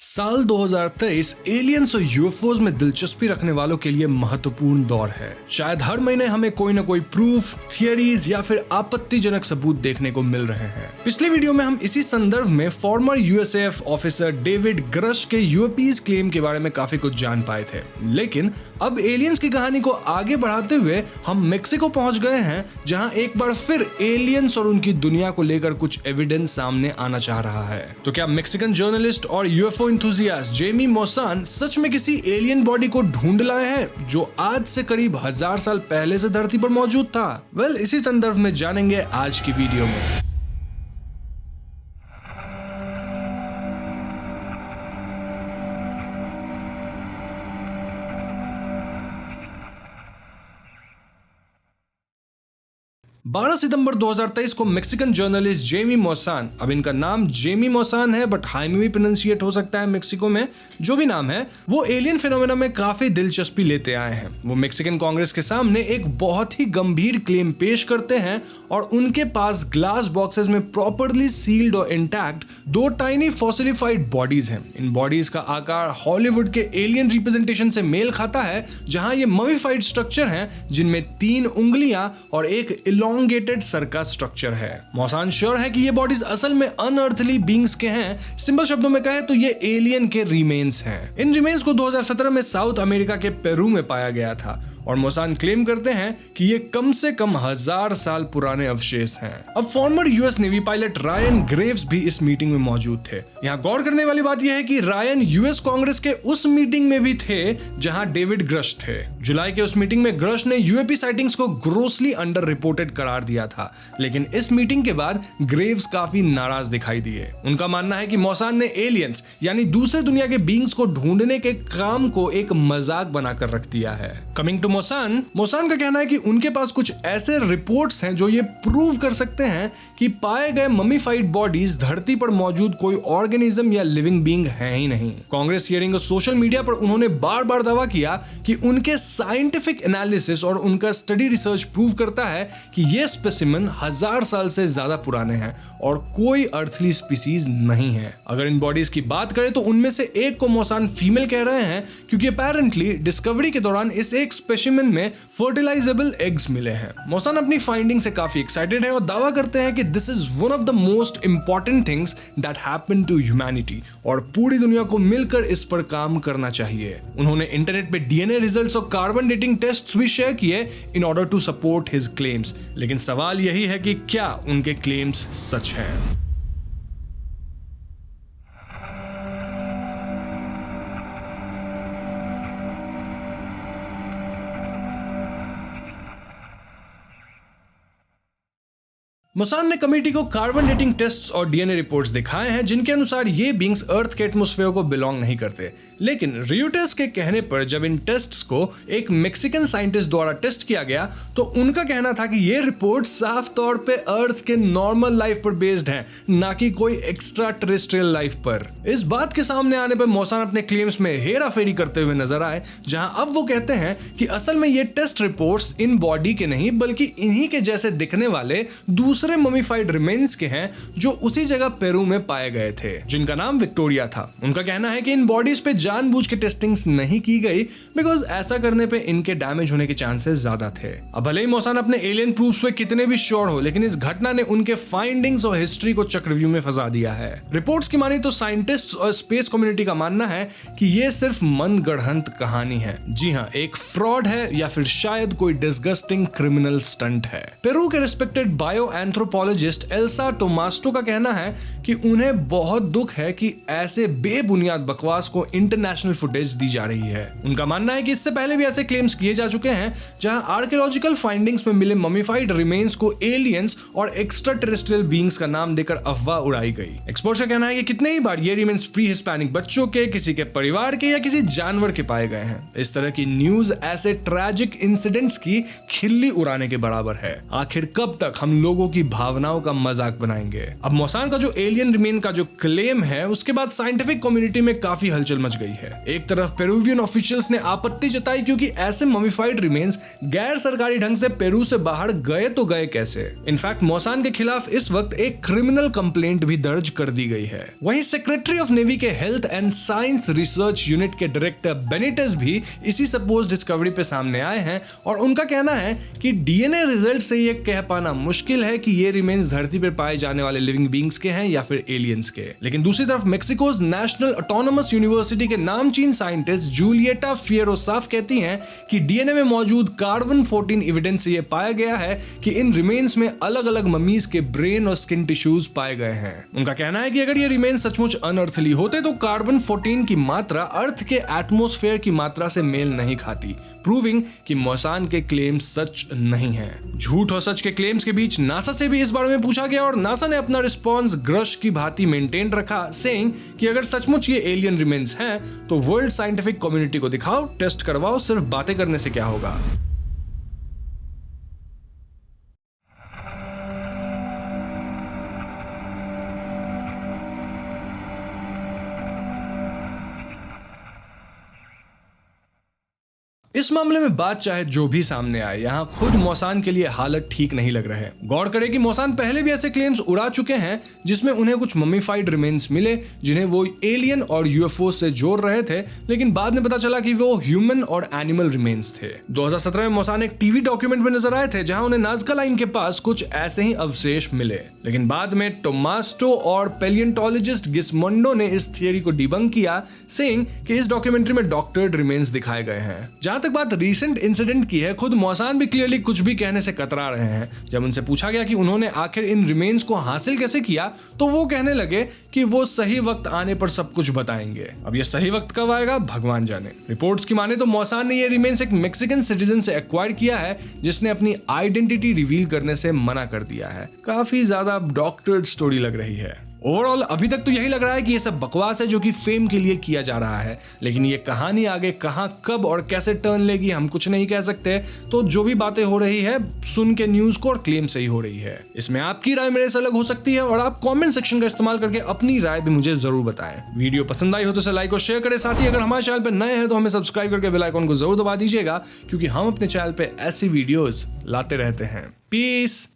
साल 2023 एलियंस और यूएफओज में दिलचस्पी रखने वालों के लिए महत्वपूर्ण दौर है। शायद हर महीने हमें कोई न कोई प्रूफ, थियरीज या फिर आपत्तिजनक सबूत देखने को मिल रहे हैं। पिछले वीडियो में हम इसी संदर्भ में फॉर्मर यूएसएएफ ऑफिसर डेविड ग्रश के यूएपीज क्लेम के बारे में काफी कुछ जान पाए थे, लेकिन अब एलियंस की कहानी को आगे बढ़ाते हुए हम मेक्सिको पहुंच गए हैं, जहां एक बार फिर एलियंस और उनकी दुनिया को लेकर कुछ एविडेंस सामने आना चाह रहा है। तो क्या मैक्सिकन जर्नलिस्ट और यूएफओ एंथुसियास्ट जेमी मौसान सच में किसी एलियन बॉडी को ढूंढ लाए हैं जो आज से करीब 1000 साल पहले से धरती पर मौजूद था? इसी संदर्भ में जानेंगे आज की वीडियो में। 12 सितंबर 2023 को मैक्सिकन जर्नलिस्ट जेमी मौसान, अब इनका नाम जेमी मौसान है बट हाई में भी प्रोनाउंसिएट हो सकता है मेक्सिको में, जो भी नाम है, वो एलियन फिनोमेना में काफी दिलचस्पी लेते आए हैं। वो मैक्सिकन कांग्रेस के सामने एक बहुत ही गंभीर क्लेम पेश करते हैं और उनके पास ग्लास बॉक्सेस में प्रॉपरली सील्ड और इंटैक्ट 2 टाइनी फॉसिलिफाइड बॉडीज हैं। इन बॉडीज का आकार हॉलीवुड के एलियन रिप्रेजेंटेशन से मेल खाता है, जहां ये ममीफाइड स्ट्रक्चर हैं जिनमें 3 उंगलियां और एक elongated सर का स्ट्रक्चर है। मौसान श्योर है कि ये बॉडीज असल में अनअर्थली बीइंग्स के हैं। सिंपल शब्दों में कहें तो ये एलियन के रिमेन्स हैं। इन रिमेन्स को 2017 में साउथ अमेरिका के पेरू में पाया गया था और मौसान क्लेम करते हैं कि ये कम से कम 1000 साल पुराने अवशेष हैं। अब former US navy pilot Ryan Graves भी इस मीटिंग में मौजूद थे। यहाँ गौर करने वाली बात यह है कि रायन यूएस कांग्रेस के उस मीटिंग में भी थे जहां डेविड ग्रश थे। जुलाई के उस मीटिंग में ग्रश ने यूएपी साइटिंग्स को ग्रोसली अंडर रिपोर्टेड करार दिया था, लेकिन इस मीटिंग के बाद ग्रेव्स काफी नाराज दिखाई दिए। उनका मानना है कि मौसान ने एलियंस यानी दूसरे दुनिया के बीइंग्स को ढूंढने के काम को एक मजाक बनाकर रख दिया है। कमिंग टू मौसान का कहना है कि उनके पास कुछ ऐसे रिपोर्ट्स हैं जो ये प्रूव कर सकते हैं कि पाए गए ममीफाइड बॉडीज धरती पर मौजूद कोई ऑर्गेनिज्म या लिविंग बीइंग है ही नहीं। कांग्रेस हियरिंग और सोशल मीडिया पर उन्होंने बार बार दावा किया कि उनके साइंटिफिक एनालिसिस और उनका स्टडी रिसर्च प्रूव करता है कि ये स्पेसिमेन 1000 साल से ज्यादा पुराने हैं और कोई अर्थली स्पीसीज नहीं है। अगर इन बॉडीज की बात करें तो उनमें से एक को मौसान फीमेल कह रहे हैं, क्योंकि अपेरेंटली डिस्कवरी के दौरान इस एक स्पेसिमेन में फर्टिलाइजेबल एग्स मिले हैं। मौसान अपनी फाइंडिंग से काफी एक्साइटेड है और दावा करते हैं कि this is one of the most important things that happened to humanity और पूरी दुनिया को मिलकर इस पर काम करना चाहिए। उन्होंने इंटरनेट पे डीएनए रिजल्ट्स और कार्बन डेटिंग टेस्ट्स भी शेयर किए in order to support his claims, लेकिन सवाल यही है कि क्या उनके क्लेम्स सच हैं? मौसान ने कमेटी को कार्बन डेटिंग टेस्ट्स और डीएनए रिपोर्ट्स दिखाए हैं जिनके अनुसार ये बीइंग्स अर्थ के एटमॉस्फेयर को बिलोंग नहीं करते, लेकिन रियूटर्स के कहने पर जब इन टेस्ट्स को एक मैक्सिकन साइंटिस्ट द्वारा टेस्ट किया गया तो उनका कहना था कि ये रिपोर्ट साफ तौर पे अर्थ के नॉर्मल लाइफ पर बेस्ड हैं, ना कि कोई एक्स्ट्रा टेरेस्ट्रियल लाइफ पर। इस बात के सामने आने पर मौसान अपने क्लेम्स में हेरा फेरी करते हुए नजर आए, जहां अब वो कहते हैं कि असल में ये टेस्ट रिपोर्ट्स इन बॉडी के नहीं बल्कि इन्हीं के जैसे दिखने वाले दूसरे ममीफाइड रिमेन्स के हैं जो उसी जगह पेरू में पाए गए थे, जिनका नाम विक्टोरिया था। उनका कहना है कि इन बॉडीज पे जानबूझ के टेस्टिंग्स नहीं की गई बिकॉज ऐसा करने पे इनके डैमेज होने के चांसेस ज्यादा थे। अब भले ही मौसान अपने एलियन प्रूफ्स पे कितने भी श्योर हो, लेकिन इस घटना ने उनके फाइंडिंग्स और हिस्ट्री को चक्रव्यूह में फंसा दिया है। रिपोर्ट्स की मानी तो साइंटिस्ट्स और स्पेस कम्युनिटी का मानना है कि ये सिर्फ मनगढ़ंत कहानी है। जी हाँ, एक फ्रॉड है या फिर शायद कोई डिस्गस्टिंग क्रिमिनल स्टंट है। पेरू के रिस्पेक्टेड बायो एंथ्रोपोलॉजिस्ट एल्सा टोमास्टो का कहना है कि उन्हें बहुत दुख है कि ऐसे बेबुनियाद बकवास को इंटरनेशनल फुटेज दी जा रही है। उनका मानना है कि इससे पहले भी ऐसे क्लेम्स किए जा चुके हैं जहां आर्कियोलॉजिकल फाइंडिंग्स में मिले ममीफाइड रिमेन्स को एलियंस और एक्स्ट्रा टेरेस्ट्रियल बीइंग्स का नाम देकर अफवाह उड़ाई गई। एक्सपर्ट्स का कहना है कि कितने ही बार ये रिमेन्स प्री हिस्पैनिक बच्चों के, किसी के परिवार के या किसी जानवर के पाए गए हैं। इस तरह की न्यूज ऐसे ट्रैजिक इंसिडेंट्स की खिल्ली उड़ाने के बराबर है। आखिर कब तक हम लोगों की की भावनाओं का मजाक बनाएंगे। अब मौसान का जो एलियन रिमेन का जो क्लेम है उसके बाद साइंटिफिक कम्युनिटी में काफी हलचल मच गई है। एक तरफ पेरुवियन ऑफिशियल्स ने आपत्ति जताई क्योंकि ऐसे ममीफाइड रिमेन्स गैर सरकारी ढंग से पेरू से बाहर गए तो गए कैसे। इनफैक्ट मौसान के खिलाफ इस वक्त एक क्रिमिनल कंप्लेंट भी दर्ज कर दी गई है। वहीं सेक्रेटरी ऑफ नेवी के health and science research unit के डायरेक्टर बेनिटेस भी इसी सपोज डिस्कवरी पे सामने आए हैं और उनका कहना है कि डीएनए रिजल्ट से ये कह पाना मुश्किल है कि ये रिमेन्स धरती पर पाए जाने वाले लिविंग बींग्स के हैं या फिर एलियंस के। लेकिन दूसरी तरफ मेक्सिकोज नेशनल ऑटोनोमस यूनिवर्सिटी के नामचीन साइंटिस्ट जूलिएटा फियरोसाफ कहती हैं कि डीएनए में मौजूद कार्बन 14 एविडेंस से यह पाया गया है कि इन रिमेन्स में अलग अलग ममीज के ब्रेन और स्किन टिश्यूज पाए गए हैं। उनका कहना है कि अगर ये रिमेन्स सचमुच अनअर्थली होते तो कार्बन 14 की मात्रा अर्थ के एटमॉस्फेयर की मात्रा से मेल नहीं खाती, प्रूविंग कि मौसान के क्लेम्स सच नहीं है। झूठ और सच के क्लेम्स के बीच नासा से भी इस बारे में पूछा गया और नासा ने अपना रिस्पॉन्स ग्रश की भांति मेंटेन रखा, सेइंग कि अगर सचमुच ये एलियन रिमेन्स हैं तो वर्ल्ड साइंटिफिक कम्युनिटी को दिखाओ, टेस्ट करवाओ, सिर्फ बातें करने से क्या होगा। इस मामले में बात चाहे जो भी सामने आए, यहाँ खुद मौसान के लिए हालत ठीक नहीं लग रहा है। गौर करें कि मौसान पहले भी ऐसे क्लेम्स उड़ा चुके हैं जिसमें उन्हें कुछ ममीफाइड रिमेन्स मिले जिन्हें वो एलियन और यूएफओ से जोड़ रहे थे, लेकिन बाद में पता चला कि वो ह्यूमन और एनिमल रिमेन्स थे। 2017 में मौसान एक टीवी डॉक्यूमेंट में नजर आए थे जहां उन्हें नाज़का लाइन के पास कुछ ऐसे ही अवशेष मिले, लेकिन बाद में टोमास्टो और पैलियोंटोलॉजिस्ट गिस्मोंडो ने इस थियरी को डिबंक किया, सेइंग कि इस डॉक्यूमेंट्री में डॉक्टर्ड रिमेन्स दिखाए गए हैं। जहां तक बात रीसेंट इंसिडेंट की है, खुद मौसान भी क्लियरली कुछ भी कहने से कतरा रहे हैं। जब उनसे पूछा गया कि उन्होंने आखिर इन रिमेन्स को हासिल कैसे किया तो वो कहने लगे कि वो सही वक्त आने पर सब कुछ बताएंगे। अब ये सही वक्त कब आएगा भगवान जाने। रिपोर्ट्स की माने तो मौसान ने ये रिमेन्स एक मैक्सिकन सिटीजन से एक्वायर किया है जिसने अपनी आइडेंटिटी रिवील करने से मना कर दिया है। काफी ज्यादा डॉक्टर्ड स्टोरी लग रही है। ओवरऑल अभी तक तो यही लग रहा है कि ये सब बकवास है जो कि फेम के लिए किया जा रहा है, लेकिन ये कहानी आगे कहां, कब और कैसे टर्न लेगी हम कुछ नहीं कह सकते। तो जो भी बातें हो रही है सुन के न्यूज को और क्लेम से ही हो रही है। इसमें आपकी राय मेरे से अलग हो सकती है और आप कमेंट सेक्शन का इस्तेमाल करके अपनी राय भी मुझे जरूर बताएं। वीडियो पसंद आई हो तो इसे लाइक और शेयर करें। साथ ही अगर हमारे चैनल पर नए हैं तो हमें सब्सक्राइब करके बेल आइकन को जरूर दबा दीजिएगा क्योंकि हम अपने चैनल पे ऐसी वीडियोस लाते रहते हैं। पीस।